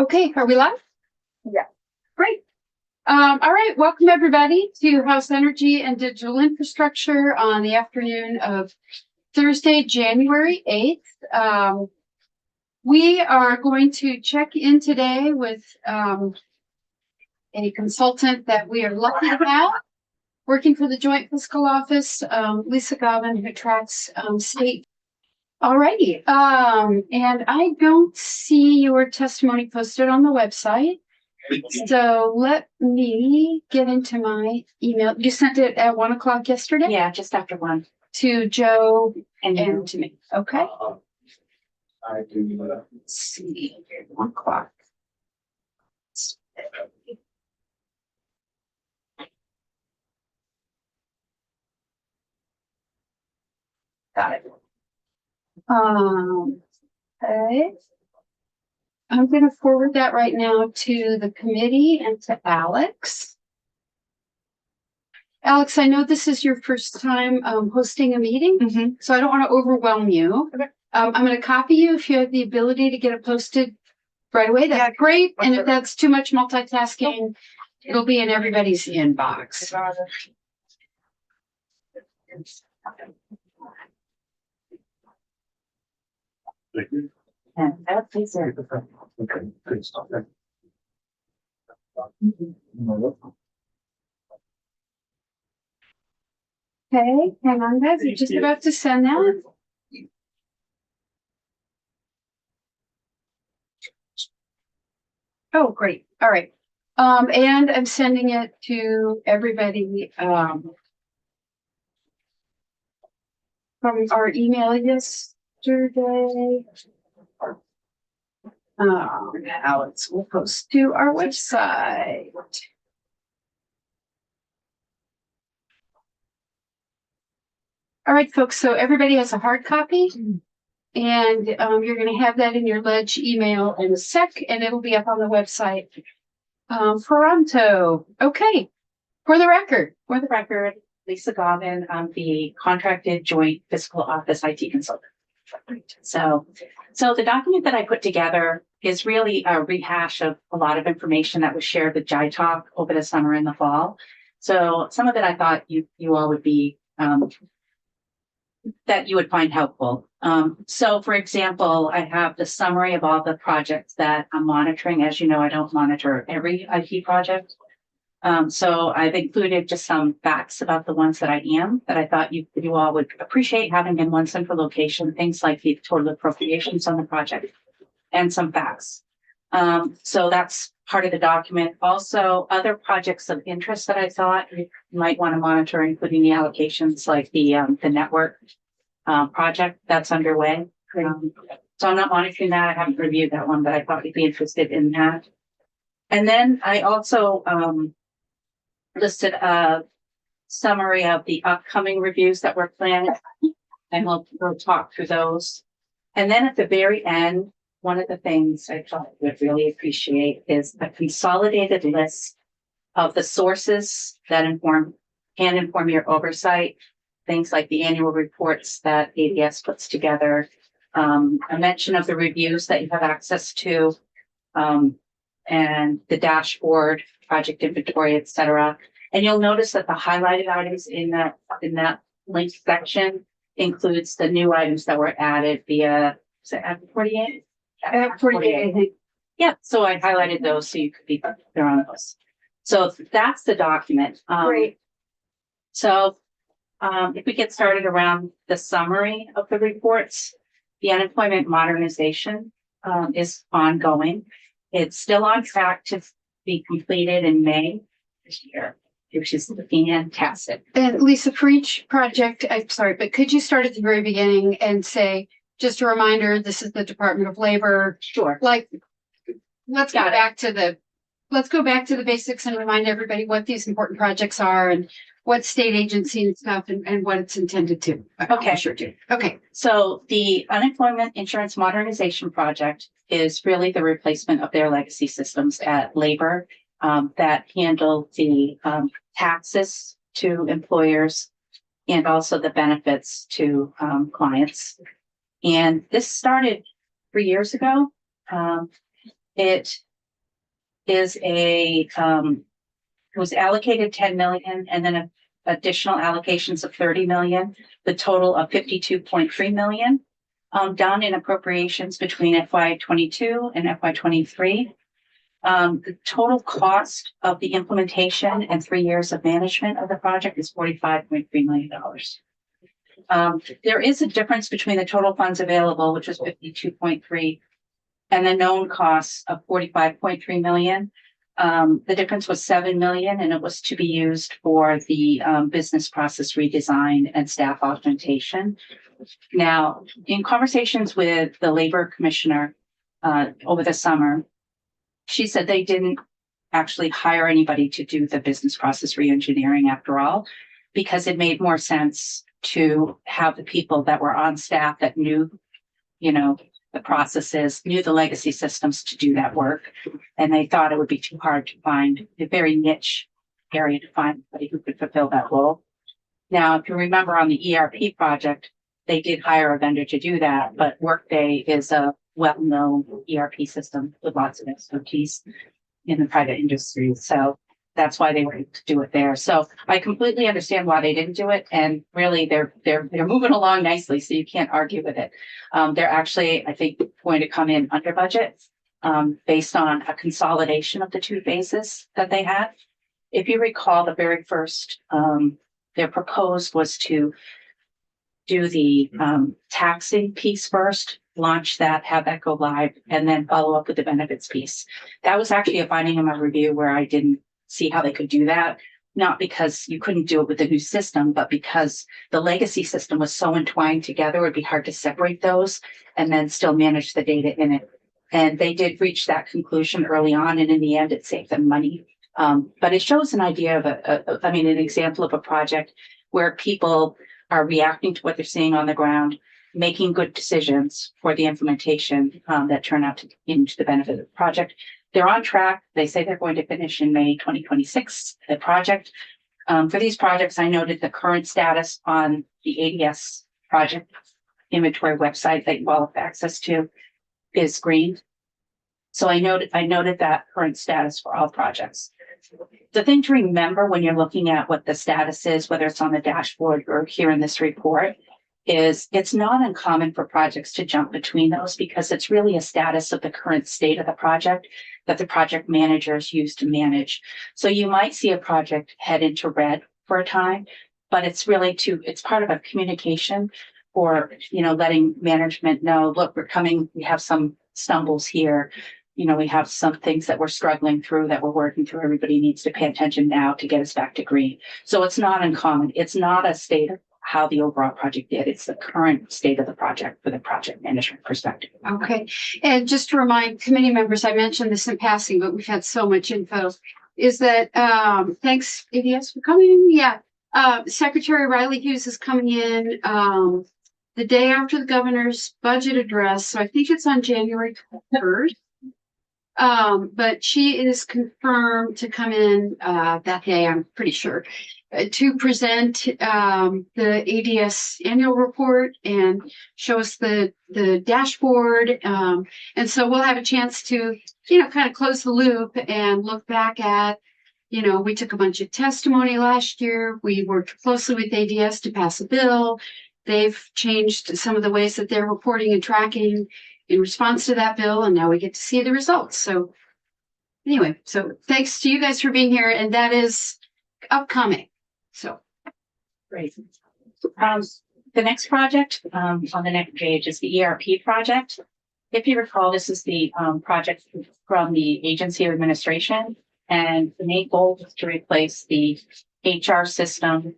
Okay, are we live? Yeah. Great. All right, welcome everybody to House Energy and Digital Infrastructure on the afternoon of Thursday, January 8th. We are going to check in today with a consultant that we are lucky to have working for the Joint Fiscal Office, Lisa Govan, who tracks state. Alrighty, and I don't see your testimony posted on the website. So let me get into my email. You sent it at 1 o'clock yesterday? Yeah, just after 1. To Joe And and to me. Okay. I do. Let's see, 1 o'clock. Got it. Okay. I'm going to forward that right now to the committee and to Alex. Alex, I know this is your first time hosting a meeting, so I don't want to overwhelm you. Okay. I'm going to copy you if you have the ability to get it posted right away. That's great. And if that's too much multitasking, it'll be in everybody's inbox. And that is it. Okay, good stuff. Okay, hang on guys, I'm just about to send that. Oh, great. All right. And I'm sending it to everybody from our email yesterday. Alex will post to our website. All right, folks. So everybody has a hard copy. And you're going to have that in your ledge email in a sec, and it'll be up on the website. Toronto. Okay. For the record, Lisa Govan, I'm the contracted Joint Fiscal Office IT consultant. So the document that I put together is really a rehash of a lot of information that was shared with Jai Talk over the summer and the fall. So some of it I thought you all would be that you would find helpful. So for example, I have the summary of all the projects that I'm monitoring. As you know, I don't monitor every IT project. So I've included just some facts about the ones that I thought you all would appreciate having in one central location, things like the total appropriations on the project and some facts. So that's part of the document. Also, other projects of interest that I thought you might want to monitor, including the allocations, like the network project that's underway. So I'm not monitoring that. I haven't reviewed that one, but I thought you'd be interested in that. And then I also listed a summary of the upcoming reviews that we're planning, and we'll talk through those. And then at the very end, one of the things I thought you would really appreciate is a consolidated list of the sources that can inform your oversight. Things like the annual reports that ADS puts together, a mention of the reviews that you have access to, and the dashboard, project inventory, etc. And you'll notice that the highlighted items in that link section includes the new items that were added via, is it Act 48? Act 48, I think. Yeah, so I highlighted those so you could be clear on those. So that's the document. Great. So if we get started around the summary of the reports, the unemployment modernization is ongoing. It's still on track to be completed in May this year, which is fantastic. And Lisa, for each project, I'm sorry, but could you start at the very beginning and say, just a reminder, this is the Department of Labor. Sure. Like, let's go back to the basics and remind everybody what these important projects are and what state agency and stuff and what it's intended to. Okay. Sure do. Okay. So the unemployment insurance modernization project is really the replacement of their legacy systems at Labor that handle the taxes to employers and also the benefits to clients. And this started 3 years ago. It is was allocated 10 million and then additional allocations of 30 million, the total of 52.3 million, done in appropriations between FY22 and FY23. The total cost of the implementation and 3 years of management of the project is $45.3 million. There is a difference between the total funds available, which is 52.3, and the known costs of 45.3 million. The difference was 7 million, and it was to be used for the business process redesign and staff augmentation. Now, in conversations with the labor commissioner over the summer, she said they didn't actually hire anybody to do the business process reengineering after all, because it made more sense to have the people that were on staff that knew, the processes, knew the legacy systems to do that work. And they thought it would be too hard to find a very niche area to find somebody who could fulfill that role. Now, if you remember on the ERP project, they did hire a vendor to do that, but Workday is a well-known ERP system with lots of expertise in the private industry. So that's why they were able to do it there. So I completely understand why they didn't do it. And really they're moving along nicely. So you can't argue with it. They're actually, I think, going to come in under budget, based on a consolidation of the two phases that they had. If you recall, the very first, their proposed was to do the taxing piece first, launch that, have that go live, and then follow up with the benefits piece. That was actually a finding in my review where I didn't see how they could do that. Not because you couldn't do it with the new system, but because the legacy system was so entwined together, it would be hard to separate those and then still manage the data in it. And they did reach that conclusion early on, and in the end, it saved them money. But it shows an idea of an example of a project where people are reacting to what they're seeing on the ground, making good decisions for the implementation that turn out into the benefit of the project. They're on track. They say they're going to finish in May 2026, the project. For these projects, I noted the current status on the ADS project inventory website that you all have access to is green. So I noted that current status for all projects. The thing to remember when you're looking at what the status is, whether it's on the dashboard or here in this report, is it's not uncommon for projects to jump between those because it's really a status of the current state of the project that the project managers use to manage. So you might see a project head into red for a time, but it's really it's part of a communication for, letting management know, look, we're coming, we have some stumbles here. We have some things that we're struggling through that we're working through. Everybody needs to pay attention now to get us back to green. So it's not uncommon. It's not a state of how the overall project did. It's the current state of the project for the project management perspective. Okay. And just to remind committee members, I mentioned this in passing, but we've had so much info, is that, thanks ADS for coming. Yeah. Secretary Riley Hughes is coming in, the day after the governor's budget address. So I think it's on January 3rd. But she is confirmed to come in, that day, I'm pretty sure, to present the ADS annual report and show us the dashboard. And so we'll have a chance to, kind of close the loop and look back at, we took a bunch of testimony last year. We worked closely with ADS to pass a bill. They've changed some of the ways that they're reporting and tracking in response to that bill. And now we get to see the results. So anyway, so thanks to you guys for being here. And that is upcoming. So great. The next project on the next page is the ERP project. If you recall, this is the project from the Agency of Administration, and the main goal was to replace the HR system,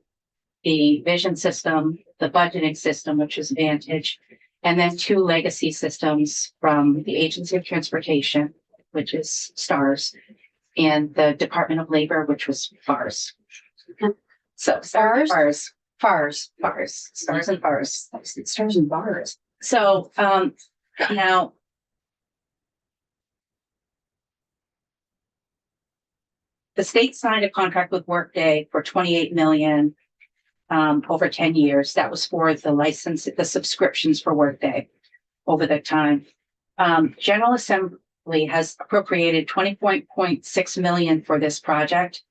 the vision system, the budgeting system, which is Vantage, and then 2 legacy systems from the Agency of Transportation, which is STARS, and the Department of Labor, which was FARS. So STARS? FARS, STARS and FARS. STARS and FARS. So now the state signed a contract with Workday for $28 million over 10 years. That was for the subscriptions for Workday over that time. General Assembly has appropriated 20.6 million for this project.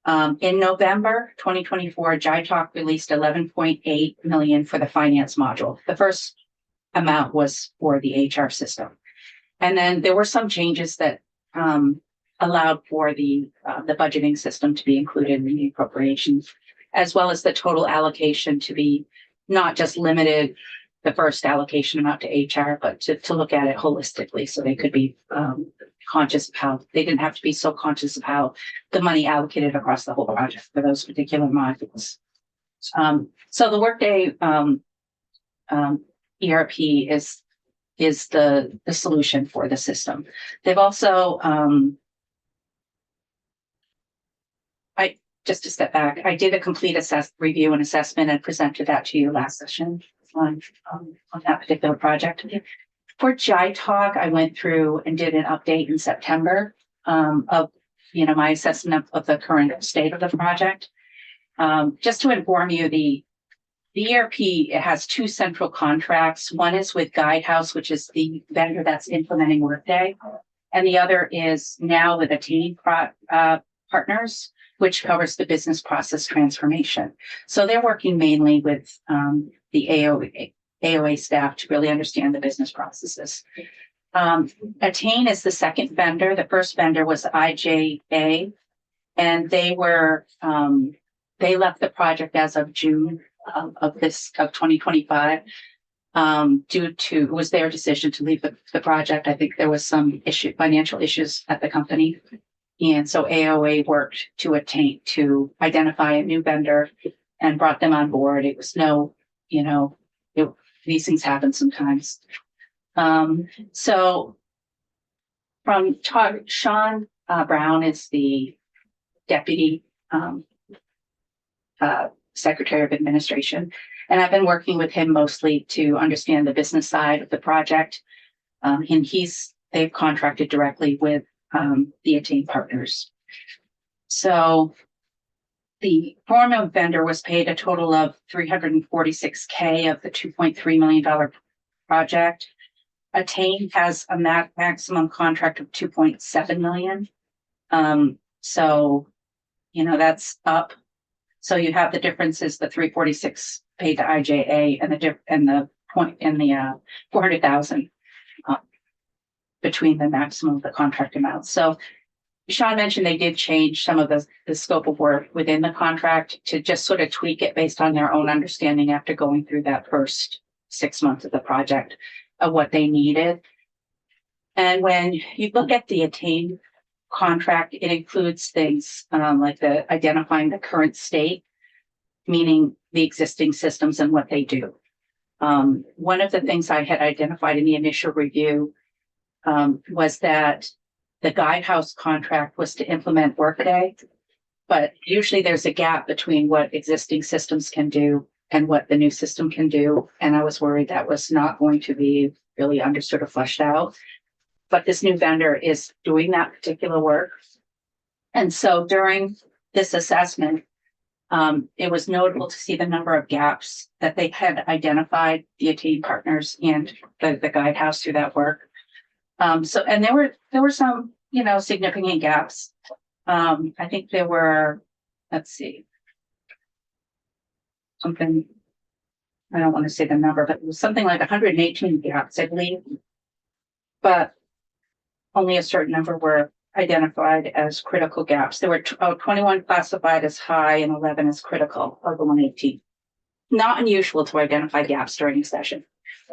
In November 2024, JITALK released 11.8 million for the finance module. The first amount was for the HR system. And then there were some changes that allowed for the budgeting system to be included in the appropriations, as well as the total allocation to be not just limited the first allocation amount to HR, but to look at it holistically, so they could be conscious of how they didn't have to be so conscious of how the money allocated across the whole project for those particular modules. So the Workday ERP is the solution for the system. They've also just to step back, I did a complete review and assessment and presented that to you last session on that particular project. For JITALK, I went through and did an update in September of my assessment of the current state of the project. Just to inform you, the ERP, it has two central contracts. One is with Guidehouse, which is the vendor that's implementing Workday, and the other is now with Attain Partners, which covers the business process transformation. So they're working mainly with the AOA staff to really understand the business processes. Attain is the second vendor. The first vendor was IJA, and they left the project as of June of 2025 due to, it was their decision to leave the project. I think there was some financial issues at the company. And so AOA worked to identify a new vendor and brought them on board. It was these things happen sometimes. So from Sean Brown is the deputy secretary of administration. And I've been working with him mostly to understand the business side of the project. And they've contracted directly with the Attain partners. So the former vendor was paid a total of $346K of the $2.3 million project. Attain has a maximum contract of $2.7 million. So, that's up. So you have the differences, the 346 paid to IJA and the 400,000 between the maximum of the contract amounts. So Sean mentioned they did change some of the scope of work within the contract to just sort of tweak it based on their own understanding after going through that first 6 months of the project of what they needed. And when you look at the Attain contract, it includes things like identifying the current state, meaning the existing systems and what they do. One of the things I had identified in the initial review was that the Guidehouse contract was to implement Workday, but usually there's a gap between what existing systems can do and what the new system can do. And I was worried that was not going to be really understood or fleshed out. But this new vendor is doing that particular work. And so during this assessment, it was notable to see the number of gaps that they had identified, the Attain partners and the Guidehouse through that work. And there were some, significant gaps. I think there were, let's see, something, I don't want to say the number, but it was something like 118 gaps, I believe. But only a certain number were identified as critical gaps. There were 21 classified as high and 11 as critical of the 118. Not unusual to identify gaps during a session.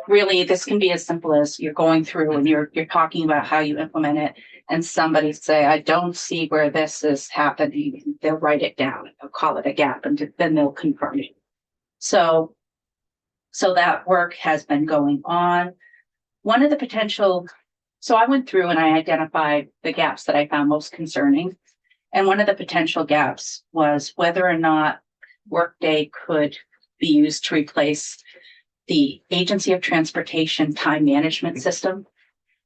Really, this can be as simple as you're going through and you're talking about how you implement it, and somebody say, I don't see where this is happening. They'll write it down, they'll call it a gap, and then they'll confirm it. So that work has been going on. One of the potential, so I went through and I identified the gaps that I found most concerning. And one of the potential gaps was whether or not Workday could be used to replace the Agency of Transportation time management system.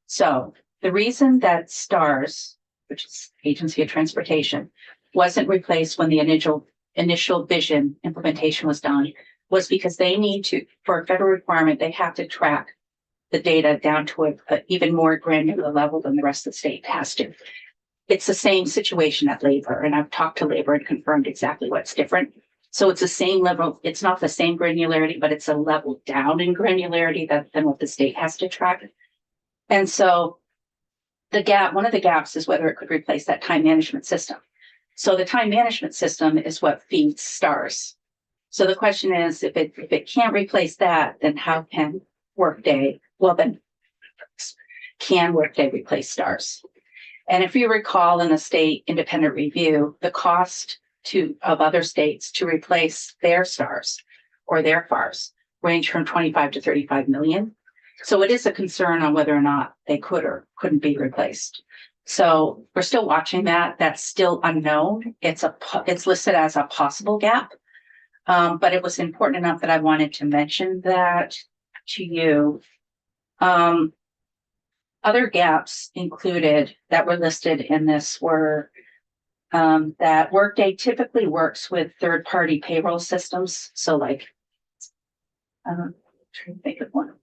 So the reason that STARS, which is Agency of Transportation, wasn't replaced when the initial vision implementation was done was because they need to, for a federal requirement, they have to track the data down to a even more granular level than the rest of the state has to. It's the same situation at labor, and I've talked to labor and confirmed exactly what's different. So it's the same level. It's not the same granularity, but it's a level down in granularity than what the state has to track. And so one of the gaps is whether it could replace that time management system. So the time management system is what feeds stars. So the question is, if it can't replace that, then how can Workday, can Workday replace stars? And if you recall in the state independent review, the cost of other states to replace their stars or their FARs range from 25 to 35 million. So it is a concern on whether or not they could or couldn't be replaced. So we're still watching that. That's still unknown. It's listed as a possible gap. But it was important enough that I wanted to mention that to you. Other gaps included that were listed in this were that Workday typically works with third-party payroll systems. So like, trying to think of one.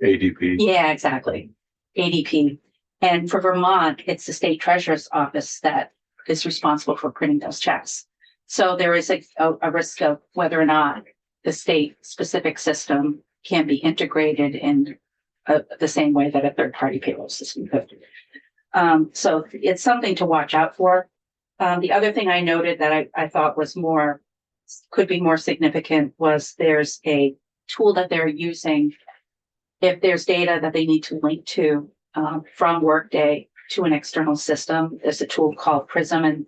ADP. Yeah, exactly. ADP. And for Vermont, it's the state treasurer's office that is responsible for printing those checks. So there is a risk of whether or not the state specific system can be integrated in the same way that a third party payroll system could. So it's something to watch out for. The other thing I noted that I thought could be more significant was there's a tool that they're using if there's data that they need to link to from Workday to an external system. There's a tool called Prism, and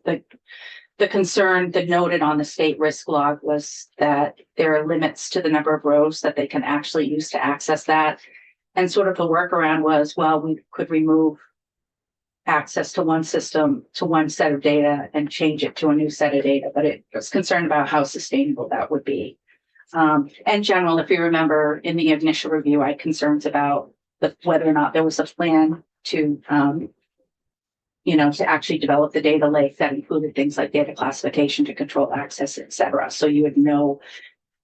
the concern that noted on the state risk log was that there are limits to the number of rows that they can actually use to access that. And sort of the workaround was, well, we could remove access to one system, to one set of data and change it to a new set of data. But it was concerned about how sustainable that would be. In general, if you remember in the initial review, I had concerns about whether or not there was a plan to actually develop the data lake that included things like data classification to control access, et cetera. So you would know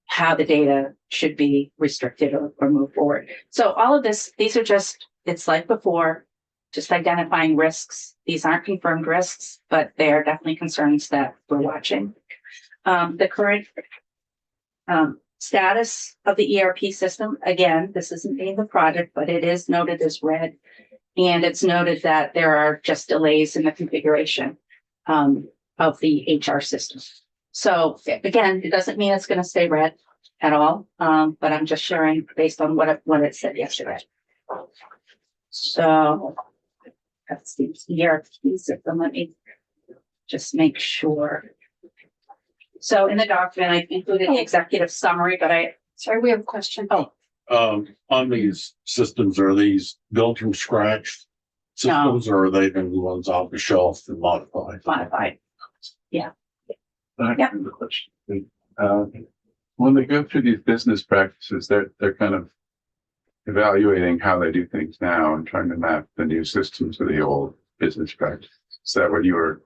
how the data should be restricted or move forward. So all of this, these are just, it's like before, just identifying risks. These aren't confirmed risks, but they are definitely concerns that we're watching. The current status of the ERP system, again, this isn't being the project, but it is noted as red. And it's noted that there are just delays in the configuration of the HR system. So again, it doesn't mean it's going to stay red at all, but I'm just sharing based on what it said yesterday. So that's the ERP system. Let me just make sure. So in the document, I included the executive summary, but Sorry, we have a question. Oh. On these systems, are these built from scratch systems, or are they the ones off the shelf and modified? Modified. Yeah. I Yep. have a question. When they go through these business practices, they're kind of evaluating how they do things now and trying to map the new system to the old business practice. Is that what you were?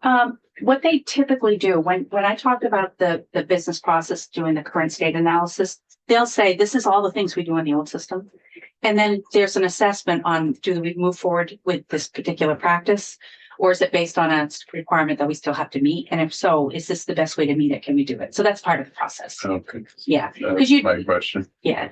What they typically do when I talk about the business process doing the current state analysis, they'll say, this is all the things we do in the old system. And then there's an assessment on, do we move forward with this particular practice? Or is it based on a requirement that we still have to meet? And if so, is this the best way to meet it? Can we do it? So that's part of the process. Okay. Yeah. That's my question. Yeah.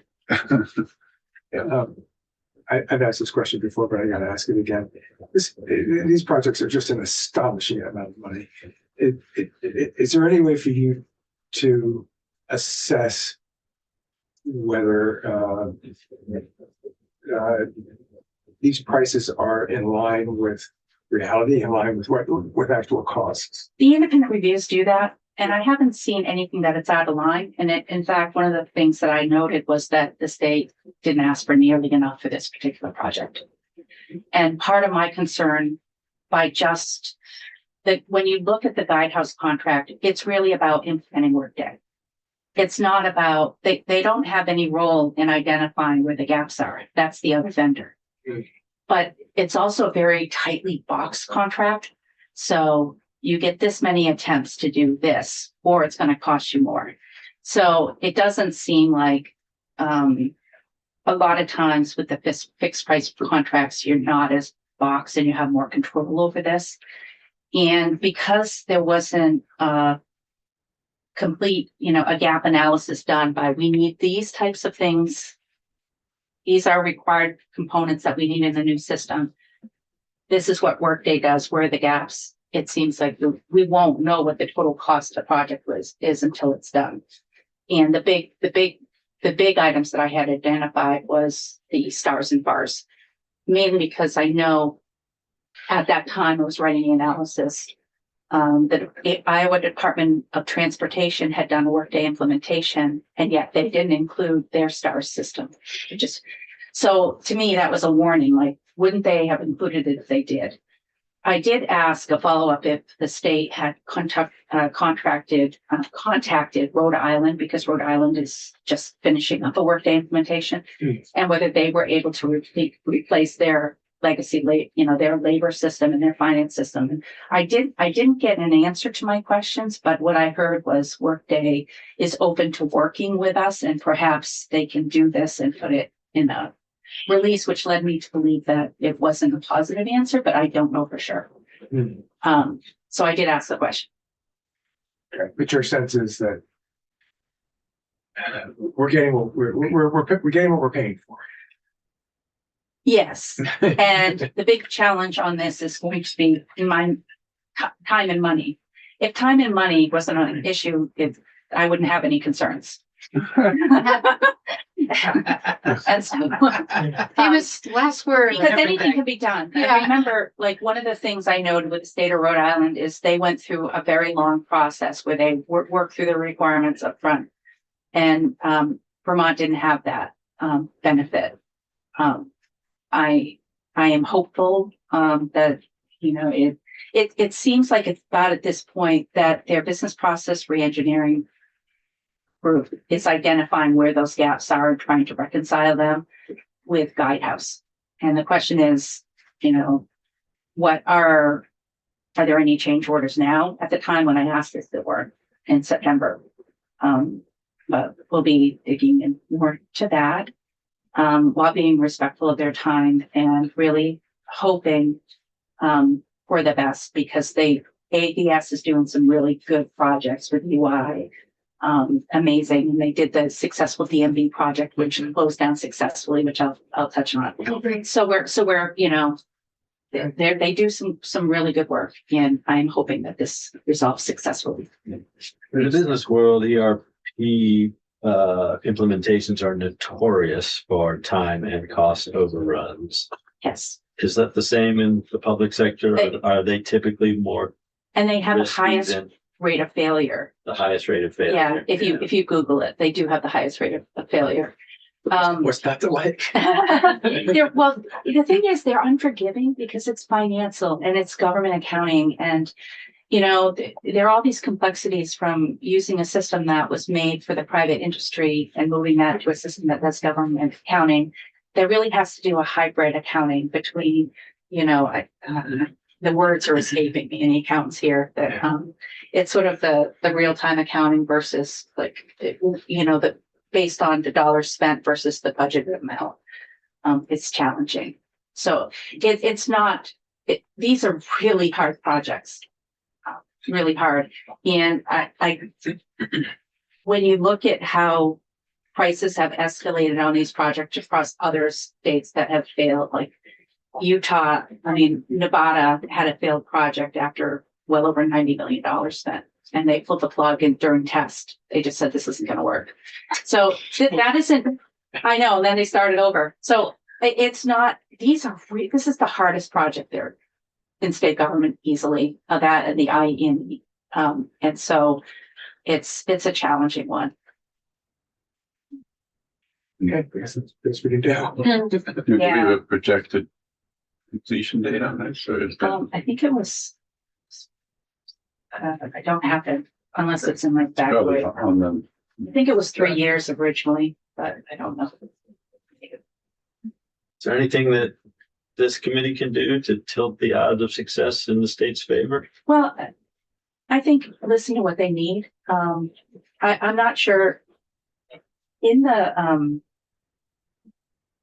I've asked this question before, but I gotta ask it again. These projects are just an astonishing amount of money. Is there any way for you to assess whether these prices are in line with reality, in line with actual costs? The independent reviews do that. And I haven't seen anything that it's out of line. And in fact, one of the things that I noted was that the state didn't ask for nearly enough for this particular project. And part of my concern by just that when you look at the guidehouse contract, it's really about implementing Workday. It's not about, they don't have any role in identifying where the gaps are. That's the other vendor. But it's also a very tightly boxed contract. So you get this many attempts to do this, or it's going to cost you more. So it doesn't seem like a lot of times with the fixed price contracts, you're not as boxed and you have more control over this. And because there wasn't a complete, a gap analysis done by, we need these types of things. These are required components that we need in the new system. This is what Workday does. Where are the gaps? It seems like we won't know what the total cost of the project is until it's done. And the big items that I had identified was the stars and bars, mainly because I know at that time I was writing the analysis that Iowa Department of Transportation had done a Workday implementation, and yet they didn't include their stars system. So to me, that was a warning. Like, wouldn't they have included it if they did? I did ask a follow-up if the state had contacted Rhode Island, because Rhode Island is just finishing up a Workday implementation, and whether they were able to replace their legacy, their labor system and their finance system. And I didn't get an answer to my questions, but what I heard was Workday is open to working with us, and perhaps they can do this and put it in a release, which led me to believe that it wasn't a positive answer, but I don't know for sure. So I did ask the question. Okay. But your sense is that we're getting what we're getting what we're paying for. Yes. And the big challenge on this is going to be in my time and money. If time and money wasn't an issue, I wouldn't have any concerns. And so, Famous last word. because anything can be done. Yeah. I remember, like, one of the things I noted with the state of Rhode Island is they went through a very long process where they worked through the requirements up front, and Vermont didn't have that benefit. I am hopeful that it seems like it's about at this point that their business process reengineering group is identifying where those gaps are and trying to reconcile them with Guidehouse. And the question is, are there any change orders now? At the time when I asked this, there were in September. But we'll be digging in more to that while being respectful of their time and really hoping for the best, because ADS is doing some really good projects with UI. Amazing. And they did the successful DMV project, which closed down successfully, which I'll touch on. So we're they do some really good work, and I'm hoping that this resolves successfully. In the business world, ERP implementations are notorious for time and cost overruns. Yes. Is that the same in the public sector? Are they typically more? And they have the risky highest than rate of failure. the highest rate of failure? Yeah. If you Google it, they do have the highest rate of failure. What's that like? Well, the thing is, they're unforgiving because it's financial and it's government accounting, and there are all these complexities from using a system that was made for the private industry and moving that to a system that does government accounting. There really has to do a hybrid accounting between, the words are escaping me, any accountants here, that it's sort of the real-time accounting versus the based on the dollars spent versus the budget amount. It's challenging. So it's not, these are really hard projects, really hard. And I when you look at how prices have escalated on these projects across other states that have failed, like Utah, Nevada had a failed project after well over $90 million spent, and they pulled the plug during test. They just said, this isn't going to work. So that isn't, I know, then they started over. So it's not, this is the hardest project there in state government easily, that and the IE. And so it's a challenging one. Okay, I guess that's best we can do. Do we have a projected completion date on this? Or is that I think it was, I don't have it unless it's in my back. probably on them? I think it was 3 years originally, but I don't know. Is there anything that this committee can do to tilt the odds of success in the state's favor? Well, I think listen to what they need. I'm not sure in the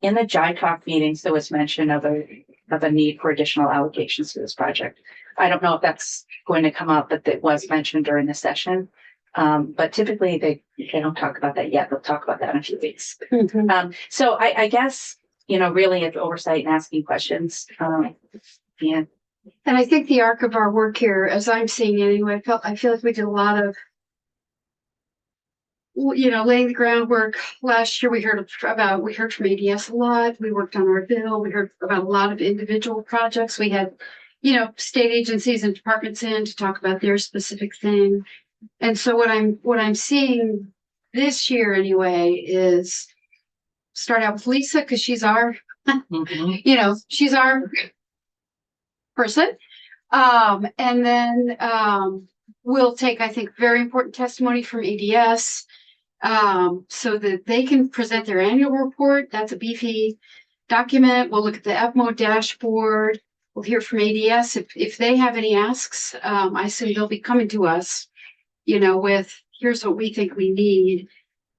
in the JITOC meetings, there was mention of a need for additional allocations to this project. I don't know if that's going to come up, but it was mentioned during the session. But typically they don't talk about that yet. They'll talk about that in a few weeks. So I guess, really it's oversight and asking questions. And And I think the arc of our work here, as I'm seeing it anyway, I feel like we did a lot of, laying the groundwork. Last year we heard from ADS a lot. We worked on our bill. We heard about a lot of individual projects. We had, state agencies and departments in to talk about their specific thing. And so what I'm seeing this year anyway is start out with Lisa, because she's our, she's our person. And then we'll take, I think, very important testimony from ADS so that they can present their annual report. That's a beefy document. We'll look at the EPMO dashboard. We'll hear from ADS if they have any asks. I assume they'll be coming to us, with here's what we think we need.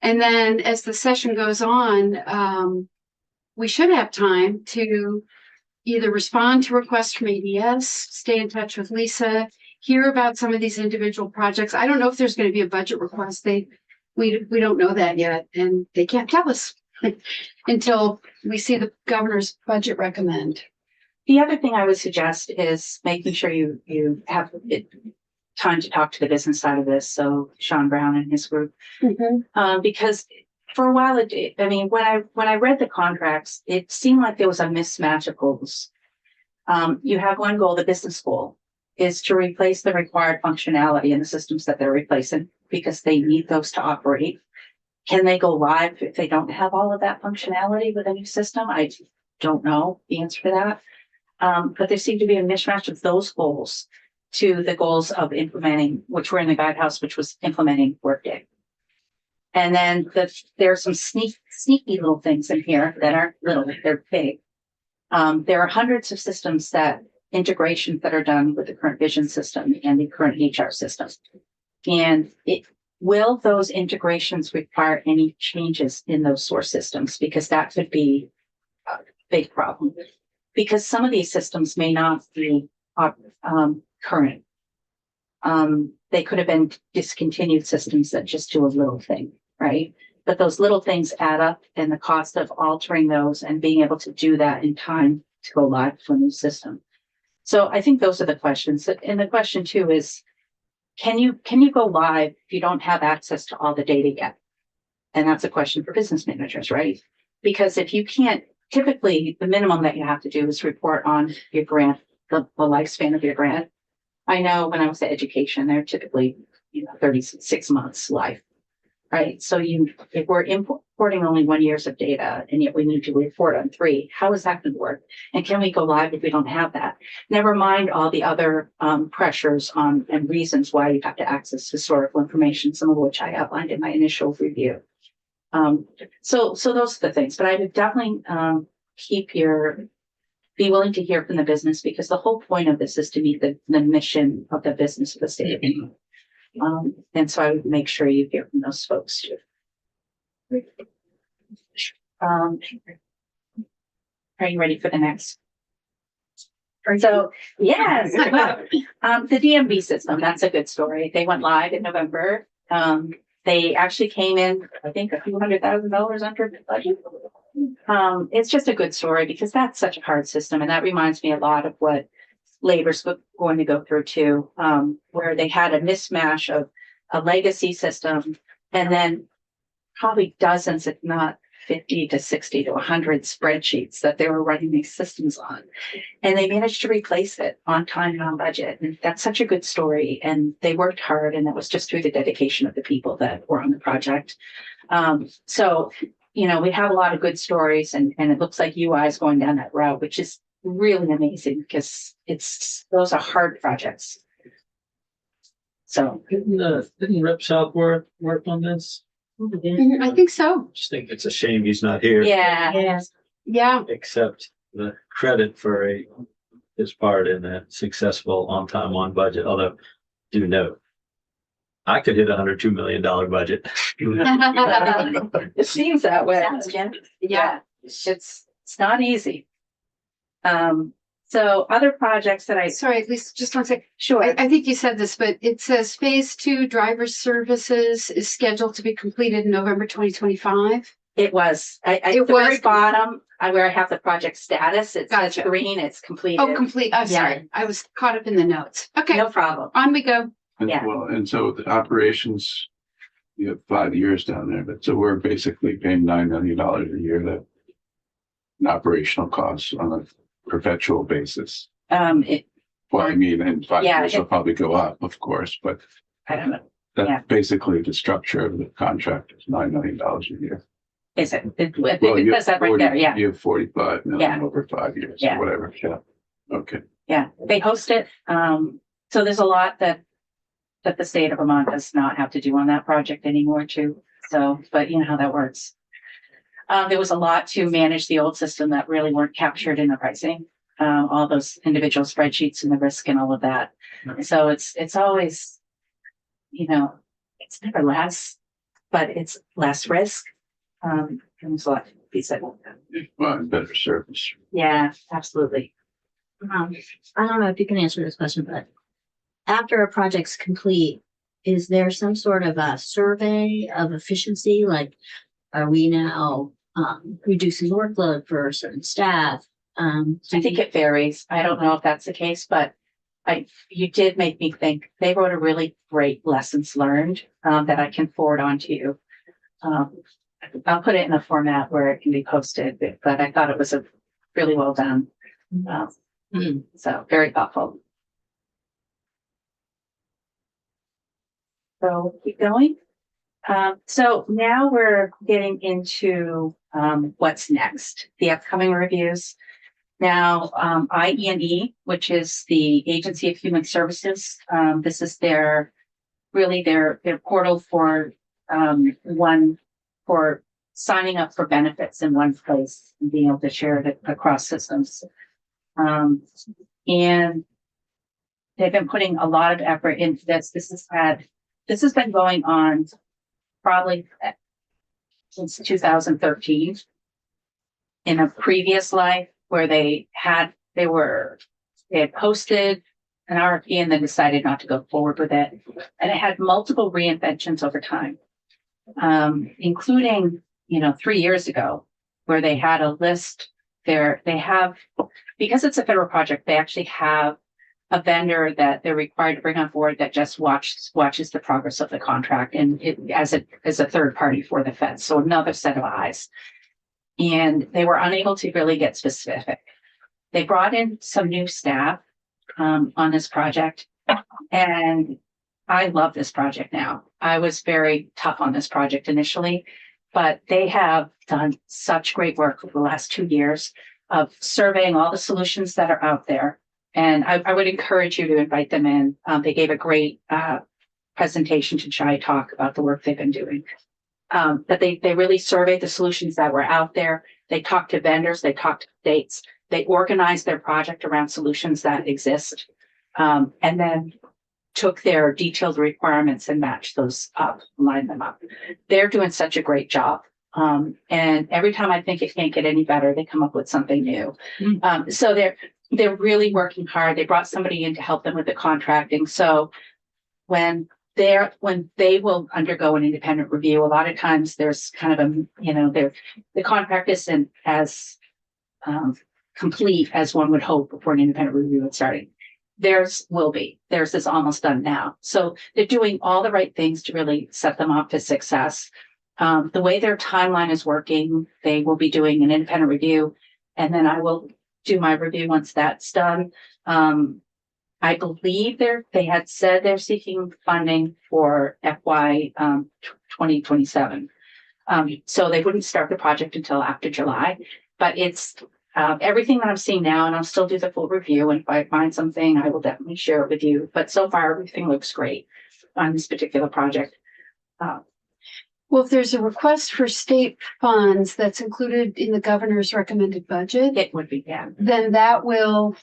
And then as the session goes on, we should have time to either respond to requests from ADS, stay in touch with Lisa, hear about some of these individual projects. I don't know if there's going to be a budget request. We don't know that yet, and they can't tell us until we see the governor's budget recommend. the other thing I would suggest is making sure you have time to talk to the business side of this. So Sean Brown and his group, because for a while, when I read the contracts, it seemed like there was a mismatch of goals. You have one goal, the business goal is to replace the required functionality in the systems that they're replacing because they need those to operate. Can they go live if they don't have all of that functionality with a new system? I don't know the answer to that. But there seemed to be a mismatch of those goals to the goals of implementing, which were in the guidehouse, which was implementing Workday. And then there are some sneaky little things in here that aren't little, they're big. There are hundreds of systems integrations that are done with the current vision system and the current HR system. And will those integrations require any changes in those source systems? Because that could be a big problem. Because some of these systems may not be current. They could have been discontinued systems that just do a little thing, right? But those little things add up, and the cost of altering those and being able to do that in time to go live for a new system. So I think those are the questions. And the question too is, can you go live if you don't have access to all the data yet? And that's a question for business managers, right? Because if you can't, typically the minimum that you have to do is report on your grant, the lifespan of your grant. I know when I was at education, they're typically 36 months life, right? So if we're importing only 1 year of data and yet we need to report on 3, how is that going to work? And can we go live if we don't have that? Never mind all the other pressures on and reasons why you have to access historical information, some of which I outlined in my initial review. So those are the things, but I would definitely be willing to hear from the business, because the whole point of this is to meet the mission of the business of the state of Maine. And so I would make sure you hear from those folks too. Are you ready for the next? So yes, the DMV system, that's a good story. They went live in November. They actually came in, I think, a few $100,000 under the budget. It's just a good story because that's such a hard system. And that reminds me a lot of what Labor's going to go through too, where they had a mismatch of a legacy system and then probably dozens, if not 50 to 60 to 100 spreadsheets that they were running these systems on. And they managed to replace it on time and on budget. And that's such a good story. And they worked hard, and that was just through the dedication of the people that were on the project. So we have a lot of good stories, and it looks like UI is going down that route, which is really amazing because those are hard projects. So Didn't Rep Southworth work on this? I think so. Just think it's a shame he's not here. yeah. Accept the credit for his part in that successful on time, on budget. Although, do note, I could hit $102 million budget. It seems that way. Yeah. it's not easy. So other projects that I, Sorry, Lisa, just one sec. sure, I think you said this, but it says phase 2 driver services is scheduled to be completed in November 2025. it was, It at the very was- bottom, where I have the project status, it says Gotcha. green, it's completed. Oh, complete. I'm Yeah. sorry. I was caught up in the notes. Okay, No problem. on we go. And Yeah. well, and so the operations, you have 5 years down there, but so we're basically paying $9 million a year that in operational costs on a perpetual basis. It, Well, I mean, in 5 Yeah, years, it'll probably go up, of course, but I don't know, that's Yeah. basically the structure of the contract is $9 million a year. is it? It Well, you says have that right 40 there, yeah. You have 45 million Yeah. over 5 years, Yeah. or whatever, yeah. Okay. Yeah, they host it. So there's a lot that the state of Vermont does not have to do on that project anymore too. So, but you know how that works. There was a lot to manage the old system that really weren't captured in the pricing. All those individual spreadsheets and the risk and all of that. So it's always, it's never less, but it's less risk. And there's a lot to be said about that. Well, and better service. Yeah, absolutely. I don't know if you can answer this question, but after a project's complete, is there some sort of a survey of efficiency? Like, are we now reducing workload for certain staff? I think it varies. I don't know if that's the case, but you did make me think. They wrote a really great lessons learned that I can forward on to you. I'll put it in a format where it can be posted, but I thought it was a really well done. So very thoughtful. So keep going. So now we're getting into what's next, the upcoming reviews. Now, IE&E, which is the Agency of Human Services, this is their portal for for signing up for benefits in one place and being able to share it across systems. And they've been putting a lot of effort into this. This has been going on probably since 2013. In a previous life where they had posted an RFP and then decided not to go forward with it. And it had multiple reinventions over time, including, 3 years ago, where they had a list there. Because it's a federal project, they actually have a vendor that they're required to bring on board that just watches the progress of the contract and as a third party for the feds. So another set of eyes. And they were unable to really get specific. They brought in some new staff on this project, and I love this project now. I was very tough on this project initially, but they have done such great work over the last 2 years of surveying all the solutions that are out there. And I would encourage you to invite them in. They gave a great presentation to Chai Talk about the work they've been doing. But they really surveyed the solutions that were out there. They talked to vendors, they talked to states, they organized their project around solutions that exist, and then took their detailed requirements and matched those up, lined them up. They're doing such a great job. And every time I think it can't get any better, they come up with something new. So they're really working hard. They brought somebody in to help them with the contracting. So when they will undergo an independent review, a lot of times there's kind of the contract isn't as complete as one would hope before an independent review is starting. Theirs will be. Theirs is almost done now. So they're doing all the right things to really set them up for success. The way their timeline is working, they will be doing an independent review, and then I will do my review once that's done. I believe they had said they're seeking funding for FY 2027. So they wouldn't start the project until after July, but it's everything that I'm seeing now, and I'll still do the full review. And if I find something, I will definitely share it with you. But so far, everything looks great on this particular project. Well, if there's a request for state funds that's included in the governor's recommended budget, It would be, yeah. then that will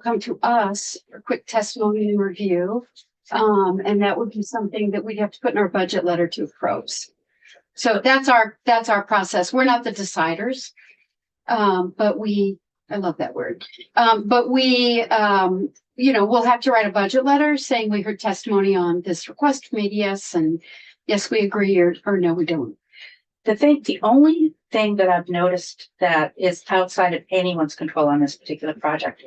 come to us for quick testimony and review. And that would be something that we'd have to put in our budget letter to approves. So that's our process. We're not the deciders. But I love that word. But we'll have to write a budget letter saying we heard testimony on this request from ADS and yes, we agree or no, we don't. The only thing that I've noticed that is outside of anyone's control on this particular project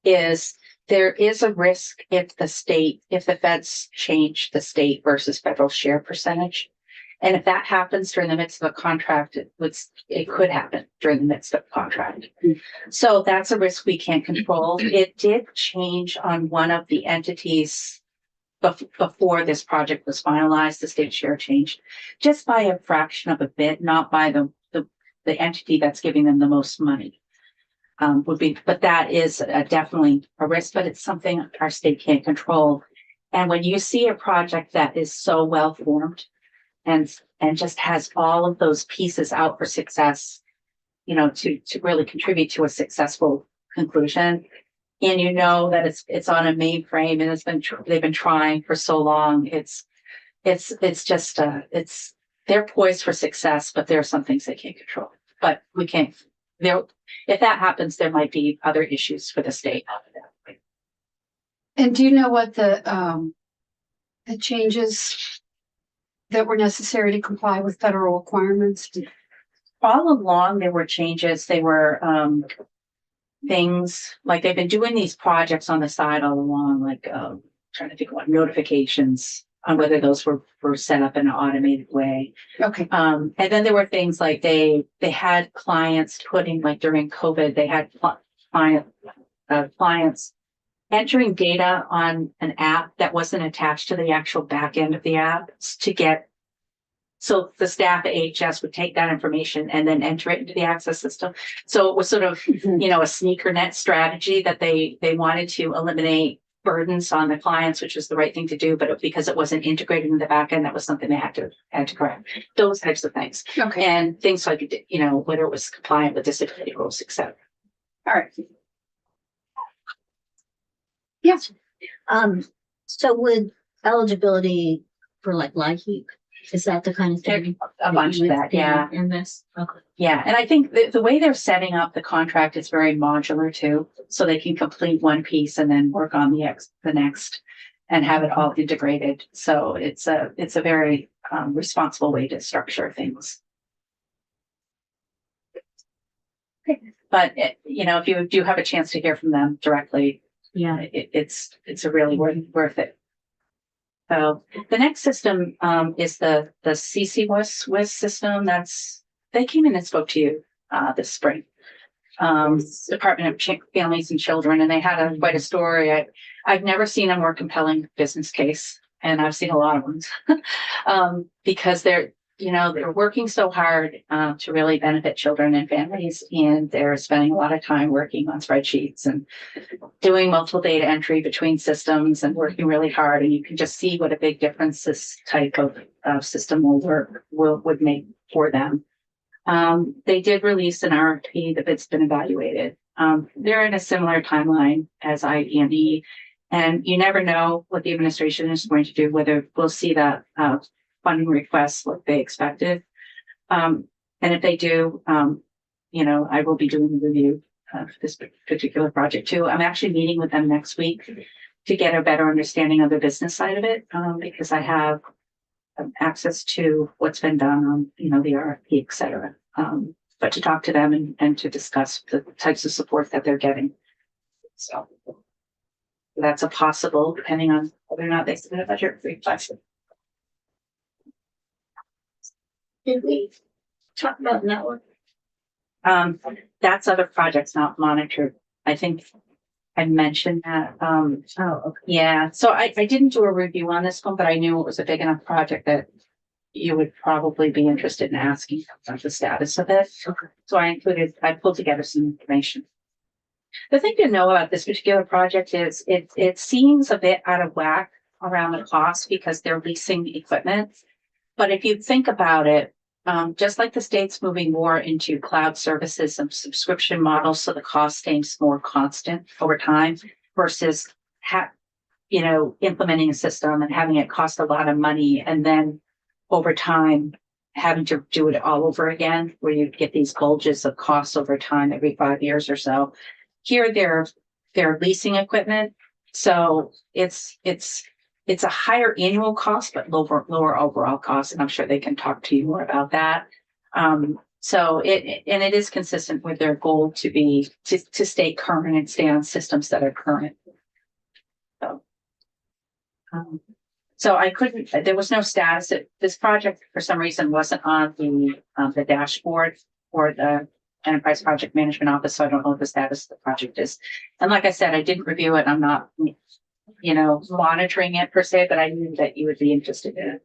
is there is a risk if the feds change the state versus federal share percentage. And if that happens during the midst of a contract, it could happen during the midst of a contract. So that's a risk we can't control. It did change on one of the entities before this project was finalized. The state share changed just by a fraction of a bit, not by the entity that's giving them the most money. But that is definitely a risk, but it's something our state can't control. And when you see a project that is so well formed and just has all of those pieces out for success, to really contribute to a successful conclusion, and that it's on a mainframe and they've been trying for so long, it's just they're poised for success, but there are some things they can't control. But we can't. If that happens, there might be other issues for the state. And do you know what the changes that were necessary to comply with federal requirements? All along, there were changes. They were things like they've been doing these projects on the side all along, like trying to think about notifications on whether those were set up in an automated way. Okay. And then there were things like they had clients putting, like during COVID, they had clients entering data on an app that wasn't attached to the actual back end of the app so the staff at AHS would take that information and then enter it into the access system. So it was sort of, a sneaker net strategy that they wanted to eliminate burdens on the clients, which was the right thing to do, but because it wasn't integrated in the back end, that was something they had to correct. Those types of things. Okay. And things like, whether it was compliant with disability rules, et cetera. All right. Yes. So would eligibility for like LIHEAP, is that the kind of thing? A bunch of that, yeah. In this? Okay. Yeah, and I think the way they're setting up the contract is very modular too, so they can complete one piece and then work on the next and have it all integrated. So it's a very responsible way to structure things. Okay. But if you do have a chance to hear from them directly, Yeah. it's a really worth it. So the next system is the CCWIS system. They came in and spoke to you this spring. Department of Families and Children, and they had quite a story. I've never seen a more compelling business case, and I've seen a lot of them because they're working so hard to really benefit children and families, and they're spending a lot of time working on spreadsheets and doing multiple data entry between systems and working really hard. And you can just see what a big difference this type of system would make for them. They did release an RFP. The bid's been evaluated. They're in a similar timeline as ID&E, and you never know what the administration is going to do, whether we'll see that funding requests like they expected. And if they do, I will be doing the review of this particular project too. I'm actually meeting with them next week to get a better understanding of the business side of it, because I have access to what's been done on, the RFP, et cetera. But to talk to them and to discuss the types of support that they're getting. So that's a possible, depending on whether or not they submit a budget request. Did we talk about network? That's other projects not monitored. I think I mentioned that. Oh, okay. Yeah. So I didn't do a review on this one, but I knew it was a big enough project that you would probably be interested in asking about the status of it. Okay. So I pulled together some information. The thing to know about this particular project is it seems a bit out of whack around the cost because they're leasing equipment. But if you think about it, just like the state's moving more into cloud services and subscription models, so the cost stays more constant over time versus implementing a system and having it cost a lot of money and then over time having to do it all over again, where you get these bulges of costs over time every 5 years or so. Here, they're leasing equipment, so it's a higher annual cost, but lower overall cost, and I'm sure they can talk to you more about that. So it is consistent with their goal to stay current and stay on systems that are current. So I couldn't, there was no status. This project for some reason wasn't on the dashboard for the Enterprise Project Management Office, so I don't know what the status of the project is. And like I said, I didn't review it. I'm not, monitoring it per se, but I knew that you would be interested in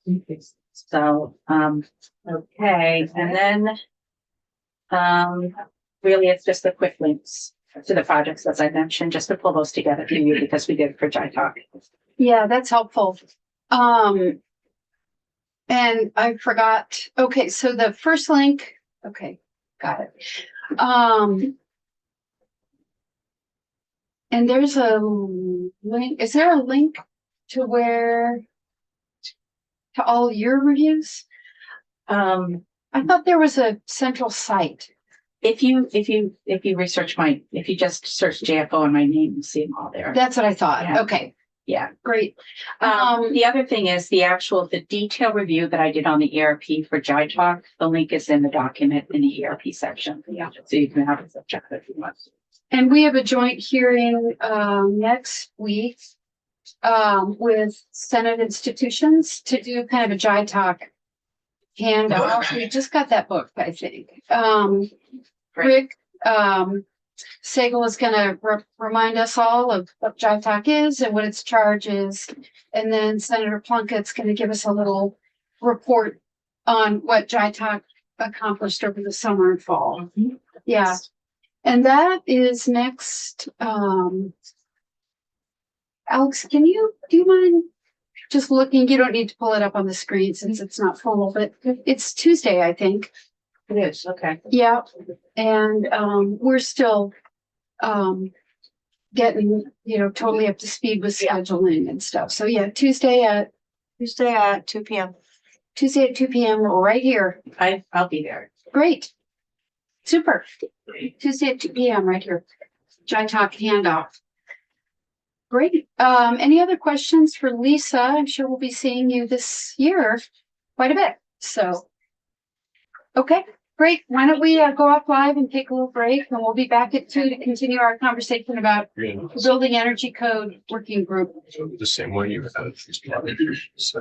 it. So, okay. And then, really it's just the quick links to the projects, as I mentioned, just to pull those together for you because we did it for Jai Talk. Yeah, that's helpful. And I forgot, okay, so the first link, okay, got it. And there's a link, is there a link to all your reviews? I thought there was a central site. If you research if you just search JFO and my name, you'll see them all there. That's what I thought. Yeah. Okay, Yeah. great. The other thing is the detailed review that I did on the ERP for Jai Talk. The link is in the document in the ERP section. Yeah. So you can have it check it if you want. And we have a joint hearing next week with Senate institutions to do kind of a Jai Talk handout. We just got that book, I think. Rick Sagal is going to remind us all of what Jai Talk is and what its charge is. And then Senator Plunkett's going to give us a little report on what Jai Talk accomplished over the summer and fall. Yeah. And that is next. Alex, do you mind just looking? You don't need to pull it up on the screen since it's not full, but it's Tuesday, I think. It is. Okay. Yeah. And we're still getting, totally up to speed with scheduling and stuff. So yeah, Tuesday at 2 p.m. Tuesday at 2 p.m. right here. I'll be there. Great. Super. Tuesday at 2 p.m. right here. Jai Talk handoff. Great. Any other questions for Lisa? I'm sure we'll be seeing you this year quite a bit. So, okay, great. Why don't we go off live and take a little break, and we'll be back at 2 to continue our conversation about the Building Energy Code Working Group. The same way you had. So